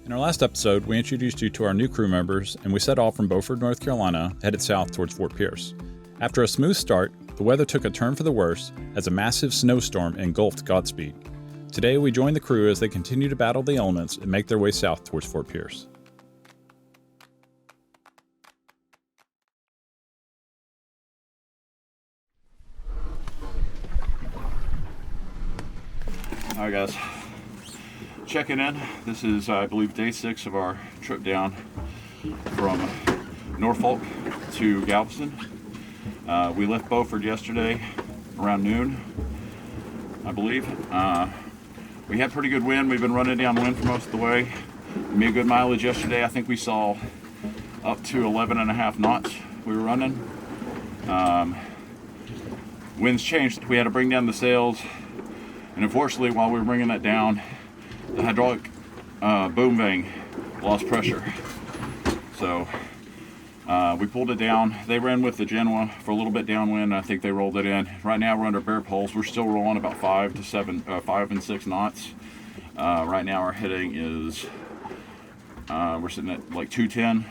In our last episode, we introduced you to our new crew members, and we set off from Beaufort, North Carolina, headed south towards Fort Pierce. After a smooth start, the weather took a turn for the worse as a massive snowstorm engulfed Godspeed. Today, we join the crew as they continue to battle the elements and make their way south towards Fort Pierce. Alright guys, checking in. This is, I believe, day 6 of our trip down from Norfolk to Galveston. We left Beaufort yesterday around noon, I believe. We had pretty good wind. We've been running downwind for most of the way. We made good mileage yesterday. I think we saw up to 11.5 knots we were running. Winds changed. We had to bring down the sails. And unfortunately, while we were bringing that down, the hydraulic boom vane lost pressure. So we pulled it down. They ran with the Genoa for a little bit downwind. I think they rolled it in. Right now we're under bare poles. We're still rolling about 5 and 6 knots. Right now our heading is, we're sitting at like 210,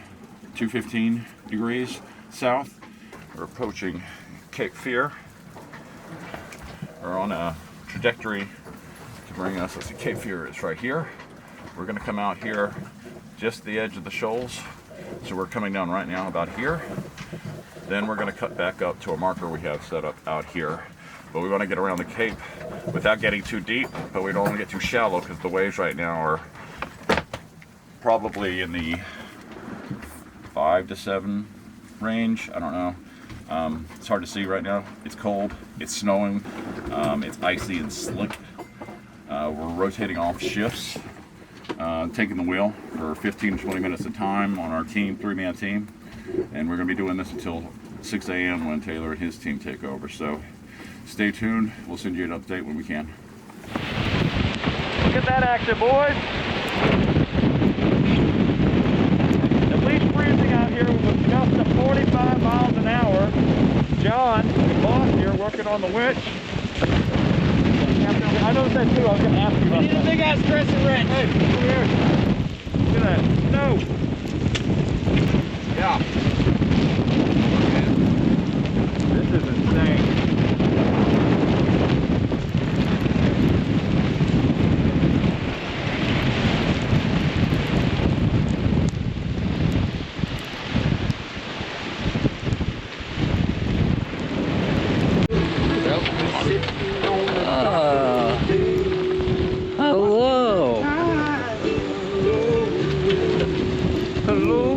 215 degrees south. We're approaching Cape Fear. We're on a trajectory to bring us, let's see, Cape Fear is right here. We're going to come out here just the edge of the shoals, so we're coming down right now about here. Then we're going to cut back up to a marker we have set up out here, but we want to get around the Cape without getting too deep, but we don't want to get too shallow because the waves right now are probably in the 5 to 7 range. I don't know. It's hard to see right now. It's cold, it's snowing, it's icy and slick. We're rotating off shifts, taking the wheel for 15 to 20 minutes at a time on our team, 3-man team. And we're going to be doing this until 6 a.m. when Taylor and his team take over. So stay tuned. We'll send you an update when we can. Look at that action, boys. At least freezing out here with gusts of 45 miles an hour. John, the boss here, working on the winch. I noticed that too. I was going to ask you about that. We need a big ass crescent wrench. Hey, over here. Look at that. No. Yeah. This is insane. Hello. Hello.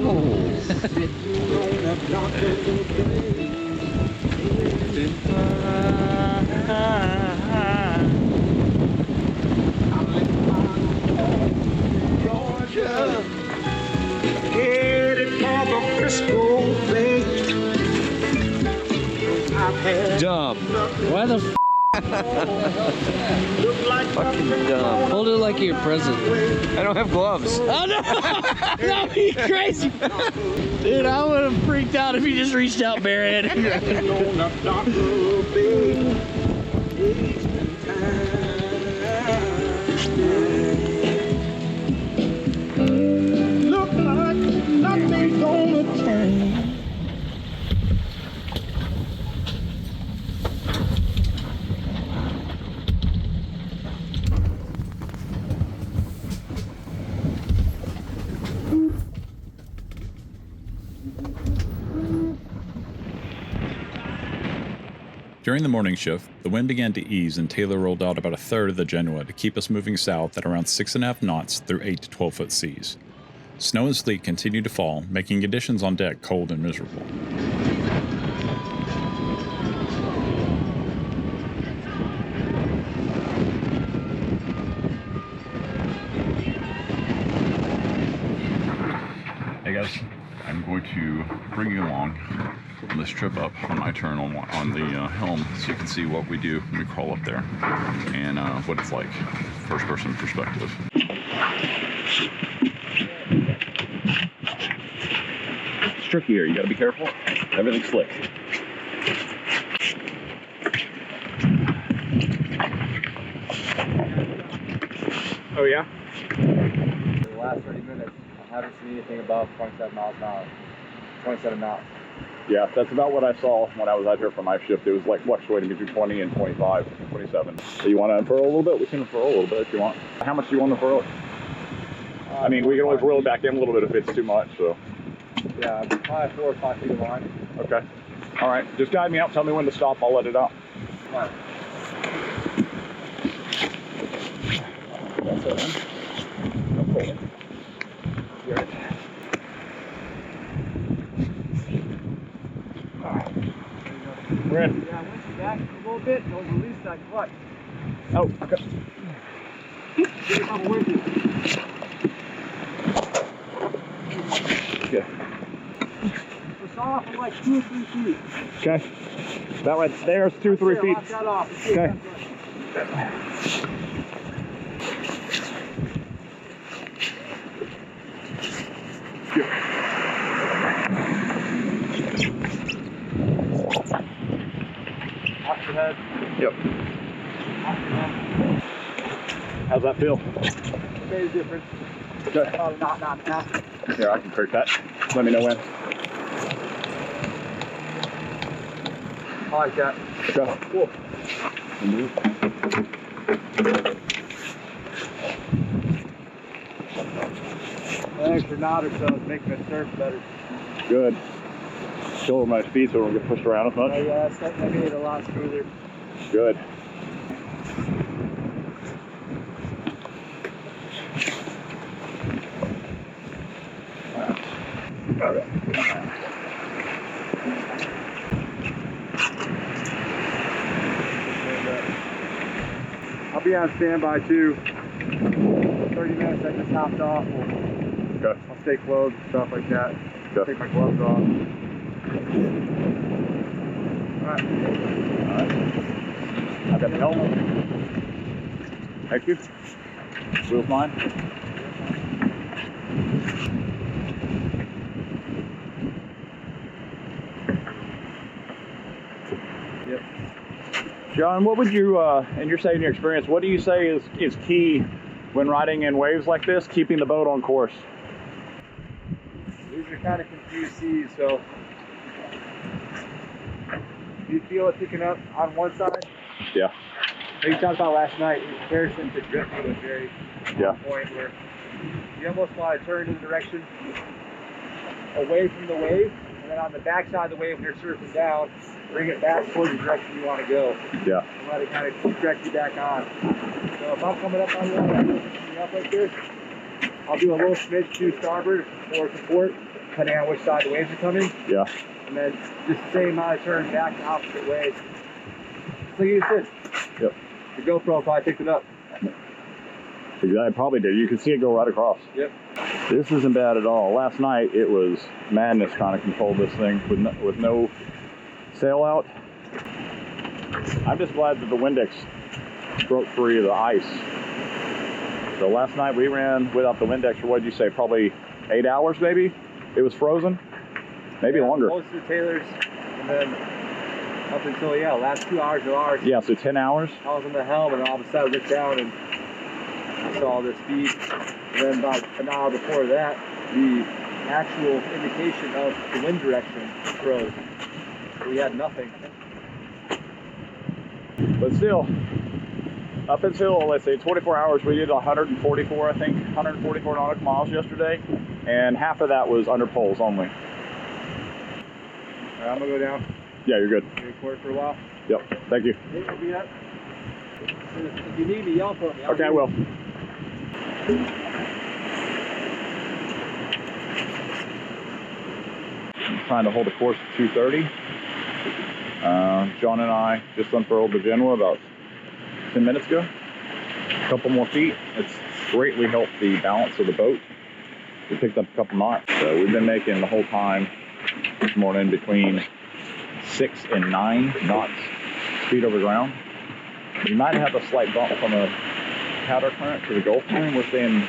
Georgia, headed for the Frisco Bay. Dumb. Why the fucking dumb? Hold it like you're present. I don't have gloves. Oh no! That'd be crazy. Dude, I would have freaked out if you just reached out barehanded. Look like nothing's gonna change. During the morning shift, the wind began to ease and Taylor rolled out about a third of the Genoa to keep us moving south at around 6.5 knots through 8 to 12 foot seas. Snow and sleet continued to fall, making conditions on deck cold and miserable. Hey guys, I'm going to bring you along on this trip up on my turn on the Helm, so you can see what we do when we crawl up there and what it's like, first person perspective. It's tricky here, you gotta be careful. Everything's slick. Oh yeah? last last 30 minutes, I haven't seen anything above 27 miles an hour. 27 knots. Yeah, that's about what I saw when I was out here for my shift. It was like fluctuating between 20 and 25, 27. So you want to unfurl a little bit? We can unfurl a little bit if you want. How much do you want to unfurl it? I mean, we can always reel it back in a little bit if it's too much, so. Yeah, probably 4 or 5 feet of line. Okay. All right, just guide me out. Tell me when to stop. I'll let it out. Right. That's it, man. Don't pull it. Here. We're in. Yeah, once you back a little bit, you'll release that clutch. Oh, okay. Get it up with you. Okay. We're off in like 2 or 3 feet. Okay. That right there's 2 or 3 feet. Lock that off. Okay. Off your head. Yep. How's that feel? Phase difference. Okay. Probably not and a half. Here, I can create that. Let me know when. I like that. Okay. Cool. That extra knot or so is making the surf better. Good. Shoulder my speed so we don't get pushed around as much. Oh yeah, that made it a lot smoother. Good. I'll be on standby too. 30 minutes, I just hopped off. Okay. I'll stay clothed and stuff like that. Okay. Take my gloves off. Alright. Alright. I've got the helm. Thank you. Wheels mine. Yep. John, what would you, and you're saying your experience, what do you say is key when riding in waves like this, keeping the boat on course? These are kind of confused seas, so you feel it picking up on one side. Yeah. Like you talked about last night, in comparison to drifting was very Yeah. on point where you almost want to turn in the direction away from the wave, and then on the backside of the wave when you're surfing down, bring it back towards the direction you want to go. Yeah. And let it kind of direct you back on. So if I'm coming up on you and I'm coming up like this, I'll do a little smidge to starboard or support, depending on which side the waves are coming. Yeah. And then just the same amount of turn back the opposite way. So you just did. Yep. The GoPro probably picked it up. Exactly, probably did. You can see it go right across. Yep. This isn't bad at all. Last night it was madness trying to control this thing with no sail out. I'm just glad that the Windex broke free of the ice. So last night we ran without the Windex for, what did you say, probably 8 hours maybe? It was frozen? Maybe longer. Most of the Taylors, and then up until, last 2 hours of ours. Yeah, so 10 hours? I was on the helm and all of a sudden I looked down and I saw the speed. And then about an hour before that, the actual indication of the wind direction froze. We had nothing. But still, up until, let's say, 24 hours, we did 144, I think, 144 nautical miles yesterday, and half of that was under poles only. All right, I'm gonna go down. Yeah, you're good. Record for a while. Yep, thank you. If you need me, yell for me. Okay, I will. I'm trying to hold a course at 2:30. John and I just unfurled the Genoa about 10 minutes ago. A couple more feet. It's greatly helped the balance of the boat. We picked up a couple knots. So we've been making the whole time this morning between 6 and 9 knots speed over ground. We might have a slight bump from a powder current to the Gulf Stream. We're staying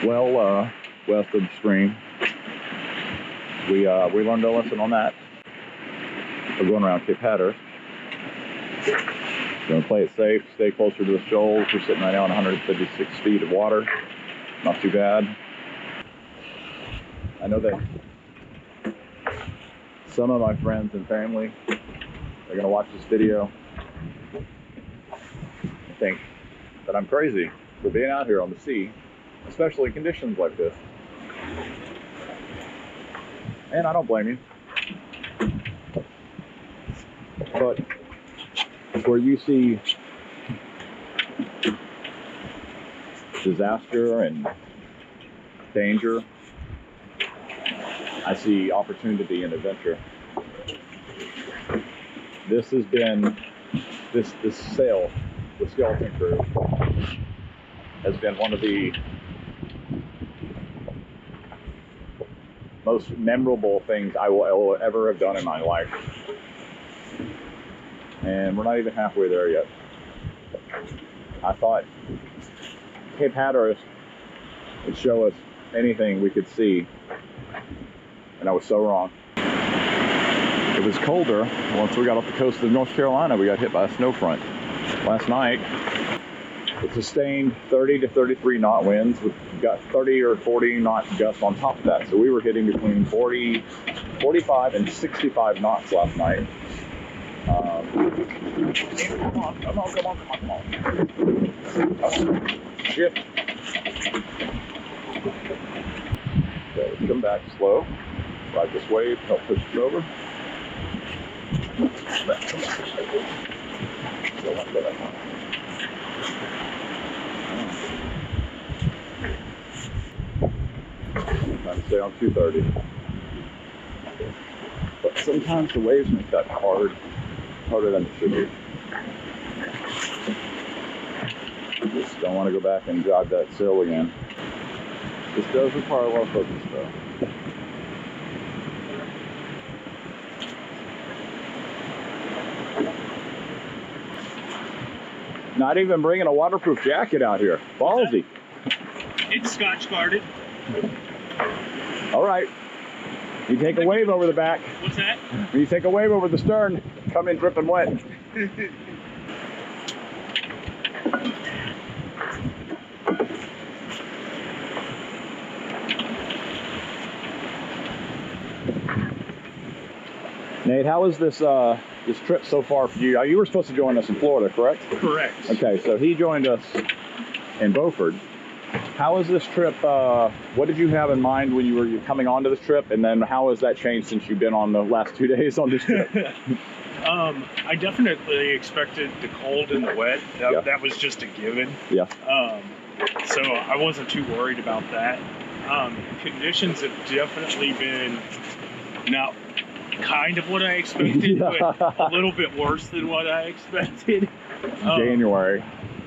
well west of the stream. We learned a lesson on that. We're going around Cape Hatteras. We're going to play it safe, stay closer to the shoals. We're sitting right now on 156 feet of water. Not too bad. I know that some of my friends and family are gonna watch this video and think that I'm crazy for being out here on the sea, especially conditions like this. And I don't blame you. But where you see disaster and danger, I see opportunity and adventure. This has been, this sail, the Skeleton Crew, has been one of the most memorable things I will ever have done in my life. And we're not even halfway there yet. I thought Cape Hatteras would show us anything we could see, and I was so wrong. It was colder once we got off the coast of North Carolina. We got hit by a snow front last night. It sustained 30 to 33 knot winds. We've got 30 or 40 knot gusts on top of that. So we were hitting between 45 and 65 knots last night. Come on. Shit. Okay, let's come back slow. Ride this wave, help push it over. Trying to stay on 230. But sometimes the waves make that harder than it should be. Just don't want to go back and jog that sail again. This does require a lot of focus though. Not even bringing a waterproof jacket out here. Ballsy. It's Scotch guarded. All right. You take a wave over the back. What's that? You take a wave over the stern. Come in dripping wet. Nate, how is this this trip so far for you? You were supposed to join us in Florida, correct? Correct. Okay, so he joined us in Beaufort. How is this trip? What did you have in mind when you were coming onto this trip, and then how has that changed since you've been on the last 2 days on this trip? I definitely expected the cold and the wet. That was just a given. Yeah. So I wasn't too worried about that. Conditions have definitely been not kind of what I expected, but a little bit worse than what I expected. January.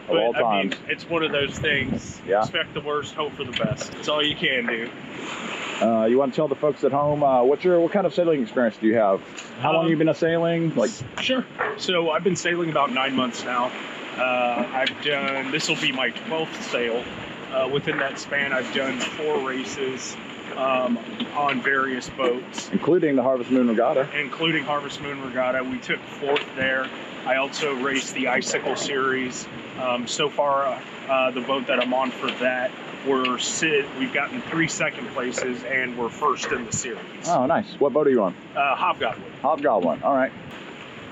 Of all times. I mean, it's one of those things. Yeah. Expect the worst, hope for the best. It's all you can do. You want to tell the folks at home what kind of sailing experience do you have? How long have you been sailing? Sure. So I've been sailing about 9 months now. This will be my 12th sail. Within that span, I've done 4 races on various boats, including the Harvest Moon Regatta. We took 4th there. I also raced the Icicle Series. So far, the boat that I'm on for that, we've gotten 3 second places, and we're first in the series. Oh, nice. What boat are you on? Hobgoblin. Hobgoblin. All right.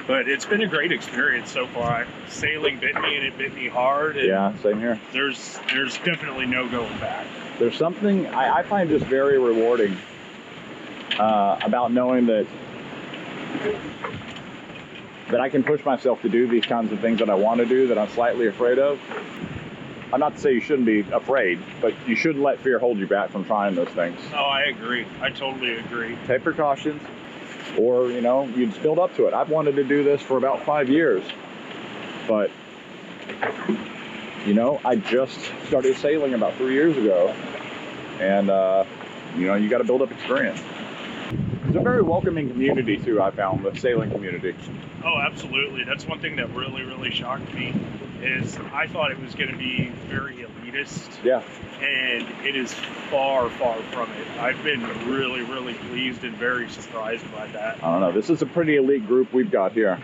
But it's been a great experience so far. Sailing bit me, and it bit me hard. And yeah, same here. There's definitely no going back. There's something I find just very rewarding about knowing that I can push myself to do these kinds of things that I want to do, that I'm slightly afraid of. I'm not to say you shouldn't be afraid, but you shouldn't let fear hold you back from trying those things. Oh, I agree. I totally agree. Take precautions, or, you just build up to it. I've wanted to do this for about 5 years, but, I just started sailing about 3 years ago, and, you got to build up experience. It's a very welcoming community, too, I found, the sailing community. Oh, absolutely. That's one thing that really, really shocked me, is I thought it was going to be very elitist. Yeah. And it is far, far from it. I've been really, really pleased and very surprised by that. I don't know. This is a pretty elite group we've got here.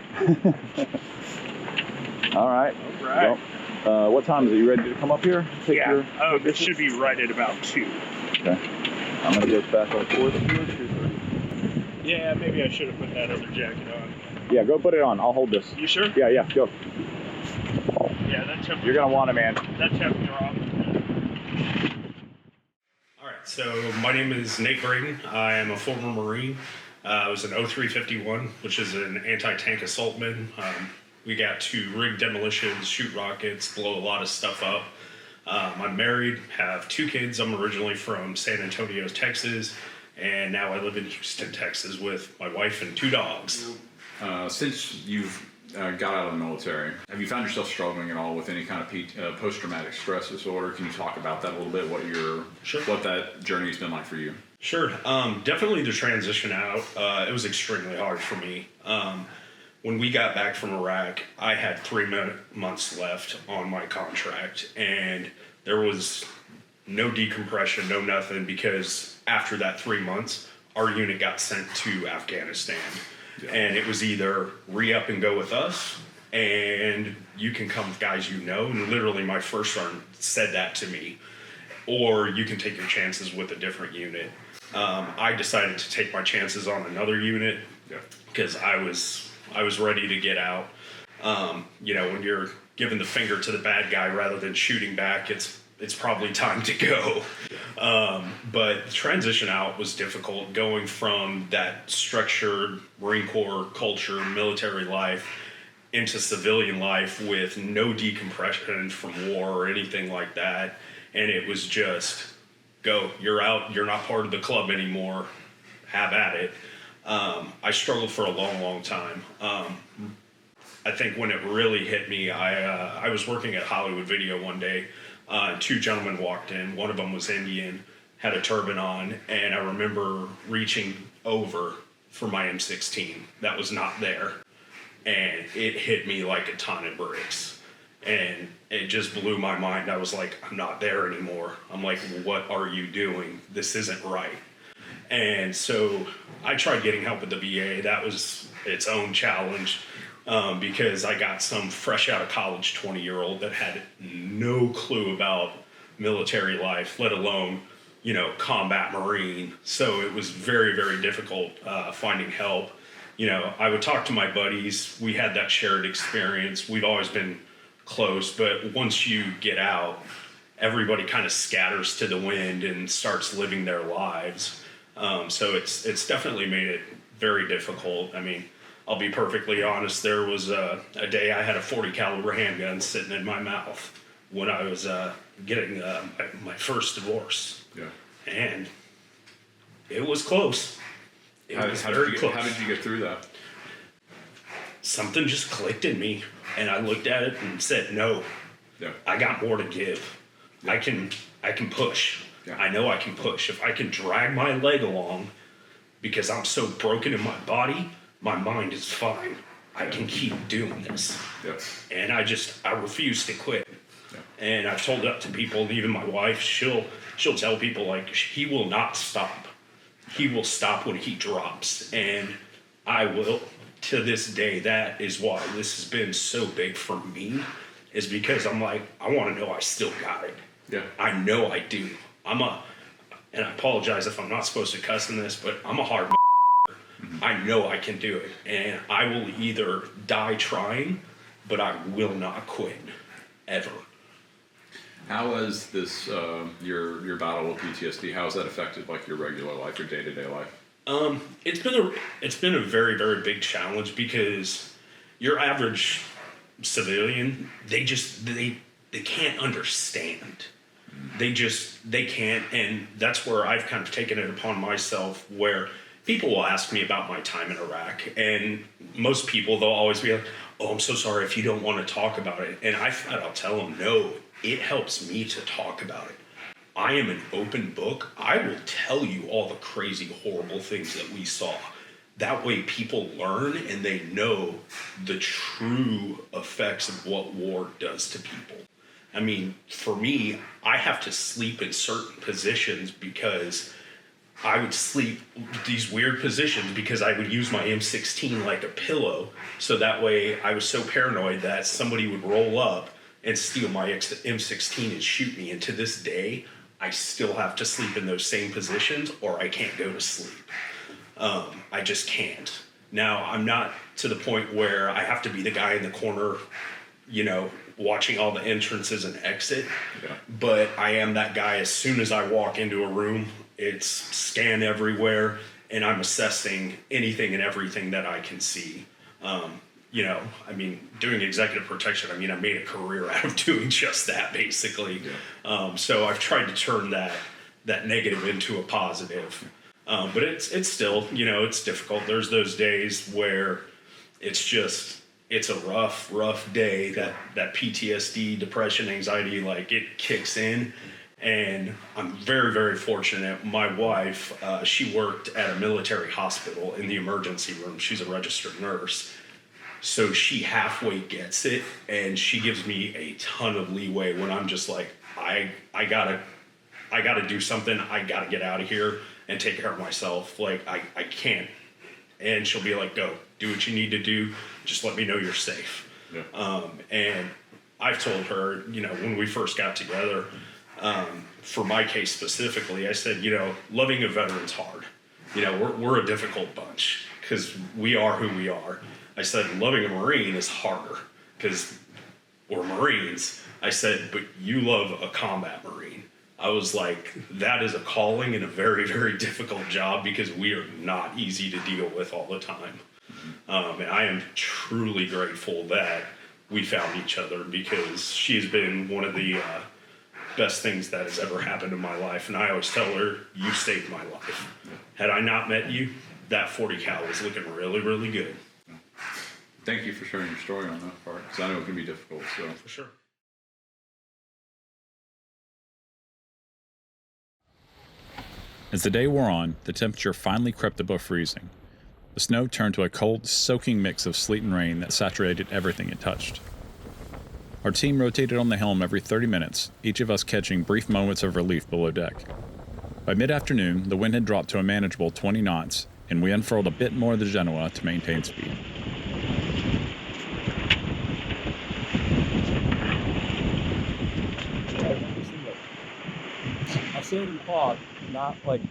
All right. All right. Well, What time is it? You ready to come up here? It should be right at about 2. Okay. I'm going to get back on course here, 2:30. Yeah, maybe I should have put that other jacket on. Yeah, go put it on. I'll hold this. You sure? Yeah, go. Yeah, that temperature. You're going to want it, man. That temperature off. All right, so my name is Nate Braden. I am a former Marine. I was an 0351, which is an anti-tank assaultman. We got to rig demolitions, shoot rockets, blow a lot of stuff up. I'm married, have 2 kids. I'm originally from San Antonio, Texas, and now I live in Houston, Texas with my wife and 2 dogs. Since you've got out of the military, have you found yourself struggling at all with any kind of post-traumatic stress disorder? Can you talk about that a little bit? What that journey has been like for you? Sure. Definitely the transition out. It was extremely hard for me. When we got back from Iraq, I had 3 months left on my contract, and there was no decompression, no nothing, because after that 3 months, our unit got sent to Afghanistan. Yeah. And it was either re-up and go with us, and you can come with guys you know, and literally my first sergeant said that to me, or you can take your chances with a different unit. I decided to take my chances on another unit because I was ready to get out. When you're giving the finger to the bad guy rather than shooting back, it's probably time to go. But the transition out was difficult, going from that structured Marine Corps culture, military life, into civilian life with no decompression from war or anything like that. And it was just, go, you're out, you're not part of the club anymore, have at it. I struggled for a long, long time. I think when it really hit me, I was working at Hollywood Video one day. 2 gentlemen walked in. One of them was Indian, had a turban on, and I remember reaching over for my M16 that was not there. And it hit me like a ton of bricks. And it just blew my mind. I was like, I'm not there anymore. I'm like, what are you doing? This isn't right. And so I tried getting help with the VA. That was its own challenge because I got some fresh out of college 20-year-old that had no clue about military life, let alone, combat Marine. So it was very, very difficult finding help. I would talk to my buddies. We had that shared experience. We've always been close, but once you get out, everybody kind of scatters to the wind and starts living their lives. So it's definitely made it very difficult. I mean, I'll be perfectly honest. There was a day I had a .40 caliber handgun sitting in my mouth when I was getting my first divorce. Yeah. And it was close. How did you get through that? Something just clicked in me, and I looked at it and said, no, I got more to give. Yeah. I can push. Yeah. I know I can push. If I can drag my leg along because I'm so broken in my body, my mind is fine. I can keep doing this. Yeah. And I refuse to quit. Yeah. And I've told that to people, even my wife, she'll tell people, like, he will not stop. He will stop when he drops. And I will, to this day. That is why this has been so big for me, is because I'm like, I want to know I still got it. Yeah. I know I do. And I apologize if I'm not supposed to cuss in this, but I'm a hard mm-hmm. I know I can do it. And I will either die trying, but I will not quit. Ever. How has this, your battle with PTSD, how has that affected like your regular life, your day-to-day life? It's been a very, very big challenge because your average civilian, they can't understand. They can't, and that's where I've kind of taken it upon myself, where people will ask me about my time in Iraq, and most people, they'll always be like, oh, I'm so sorry if you don't want to talk about it. And I'll tell them, no, it helps me to talk about it. I am an open book. I will tell you all the crazy, horrible things that we saw. That way people learn and they know the true effects of what war does to people. I mean, for me, I have to sleep in certain positions because I would sleep these weird positions because I would use my M16 like a pillow. So that way I was so paranoid that somebody would roll up and steal my M16 and shoot me. And to this day, I still have to sleep in those same positions, or I can't go to sleep. I just can't. Now, I'm not to the point where I have to be the guy in the corner, you know, watching all the entrances and exit. Yeah. But I am that guy. As soon as I walk into a room, it's scan everywhere, and I'm assessing anything and everything that I can see. You know, I mean, doing executive protection, I mean, I made a career out of doing just that, basically. Yeah. So I've tried to turn that negative into a positive. But it's still, you know, it's difficult. There's those days where it's a rough day, that PTSD, depression, anxiety, like it kicks in. And I'm very, very fortunate. My wife, she worked at a military hospital in the emergency room. She's a registered nurse. So she halfway gets it, and she gives me a ton of leeway when I'm just like, I gotta do something. I gotta get out of here and take care of myself. Like, I can't. And she'll be like, go, do what you need to do. Just let me know you're safe. Yeah. And I've told her, you know, when we first got together, for my case specifically, I said, you know, loving a veteran's hard. You know, we're a difficult bunch because we are who we are. I said, loving a Marine is harder because we're Marines. I said, but you love a combat Marine. I was like, that is a calling and a very, very difficult job because we are not easy to deal with all the time. And I am truly grateful that we found each other because she's been one of the best things that has ever happened in my life. And I always tell her, you saved my life. Had I not met you, that 40 cal was looking really, really good. Thank you for sharing your story on that part, because I know it can be difficult. So for sure. As the day wore on, the temperature finally crept above freezing. The snow turned to a cold, soaking mix of sleet and rain that saturated everything it touched. Our team rotated on the helm every 30 minutes, each of us catching brief moments of relief below deck. By mid-afternoon, the wind had dropped to a manageable 20 knots, and we unfurled a bit more of the Genoa to maintain speed. I said in pod, not like.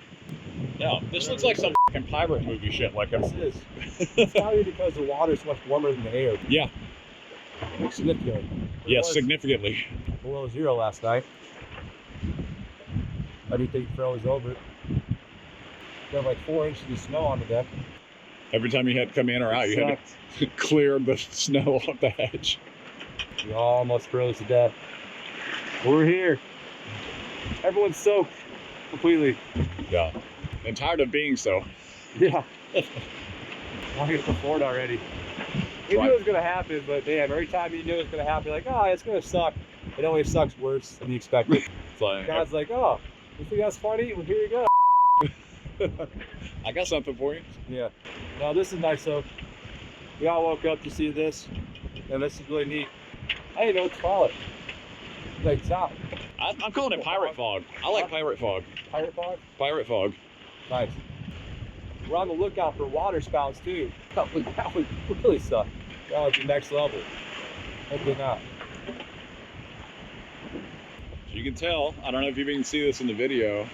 No, this looks like some fucking pirate movie shit. Like this is. It's probably because the water's much warmer than the air. Yeah. Like significantly. Yes, significantly. Below zero last night. I didn't think it froze over. There were like 4 inches of snow on the deck. Every time you had to come in or out, you had to clear the snow off the edge. We almost froze to death. We're here. Everyone's soaked completely. Yeah. And tired of being so. Yeah. I'm getting bored already. We knew it was going to happen, but damn, every time you knew it was going to happen, you're like, oh, it's going to suck. It always sucks worse than you expected. Like, God's like, oh, you think that's funny? Well, here you go. I got something for you. Yeah. No, this is nice though. We all woke up to see this, and this is really neat. I didn't know what to call it. Like, stop. I'm calling it pirate fog. I like pirate fog. Pirate fog? Pirate fog. Nice. We're on the lookout for water spouts too. That would really suck. That was the next level. Hopefully not. You can tell, I don't know if you can see this in the video,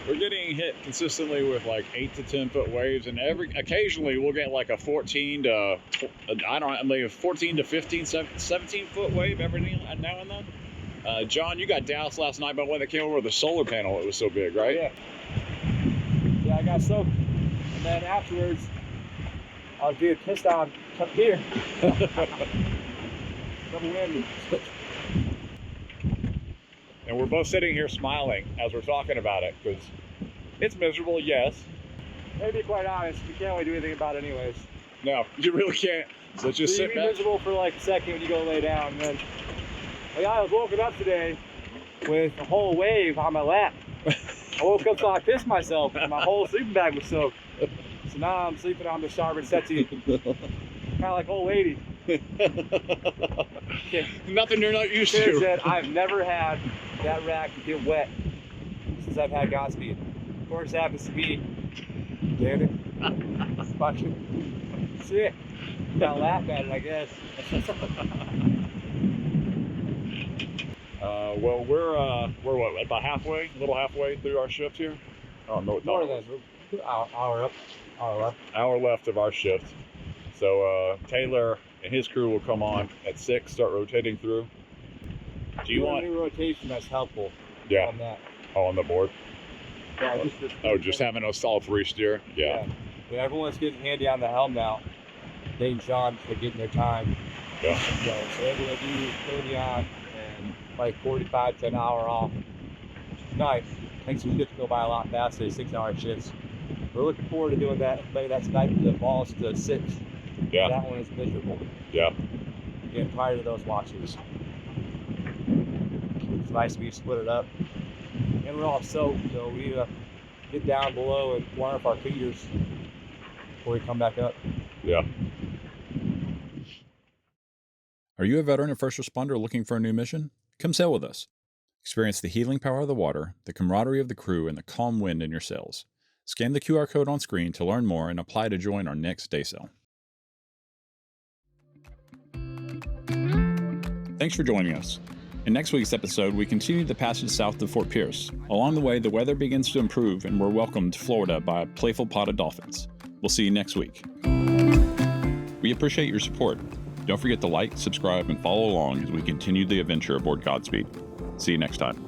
we're getting hit consistently with like 8 to 10 foot waves, and occasionally we'll get like a 14 to 15, 17 foot wave every now and then. John, you got doused last night by one that came over with a solar panel. It was so big, right? Yeah. Yeah, I got soaked. And then afterwards, I was being pissed on up here. Double whammy. And we're both sitting here smiling as we're talking about it, because it's miserable, yes. To be quite honest, you can't really do anything about it anyways. No, you really can't. So just sit back. You're miserable for like a second when you go lay down, and then like, I was woken up today with a whole wave on my lap. I woke up so I pissed myself, and my whole sleeping bag was soaked. So now I'm sleeping on the starboard settee, kind of like old lady. Nothing you're not used to. That I've never had that rack get wet since I've had Godspeed. Of course, it happens to be. Damn it. Watch it. See it? Gotta laugh at it, I guess. Well, we're what, about halfway, a little halfway through our shift here. I don't know what More time than it is. hour up, hour left. Hour left of our shift. So Taylor and his crew will come on at 6, start rotating through. Do you want a new rotation that's helpful Yeah. on that? on the board? Yeah, Just having us all 3 steer. Yeah. Everyone's getting handy on the helm now. Dave and Sean are getting their time. Yeah. So they're going to do 30 on and like 45 to an hour off. Nice. Makes the shifts go by a lot faster, 6-hour shifts. We're looking forward to doing that. Play that tonight with the balls to 6. Yeah. That one is miserable. Yeah. Getting tired of those watches. It's nice to be split it up. And we're all soaked, so we get down below and warm up our feeders before we come back up. Yeah. Are you a veteran or first responder looking for a new mission? Come sail with us. Experience the healing power of the water, the camaraderie of the crew, and the calm wind in your sails. Scan the QR code on screen to learn more and apply to join our next day sail. Thanks for joining us. In next week's episode, we continue the passage south to Fort Pierce. Along the way, the weather begins to improve and we're welcomed to Florida by a playful pod of dolphins. We'll see you next week. We appreciate your support. Don't forget to like, subscribe, and follow along as we continue the adventure aboard Godspeed. See you next time.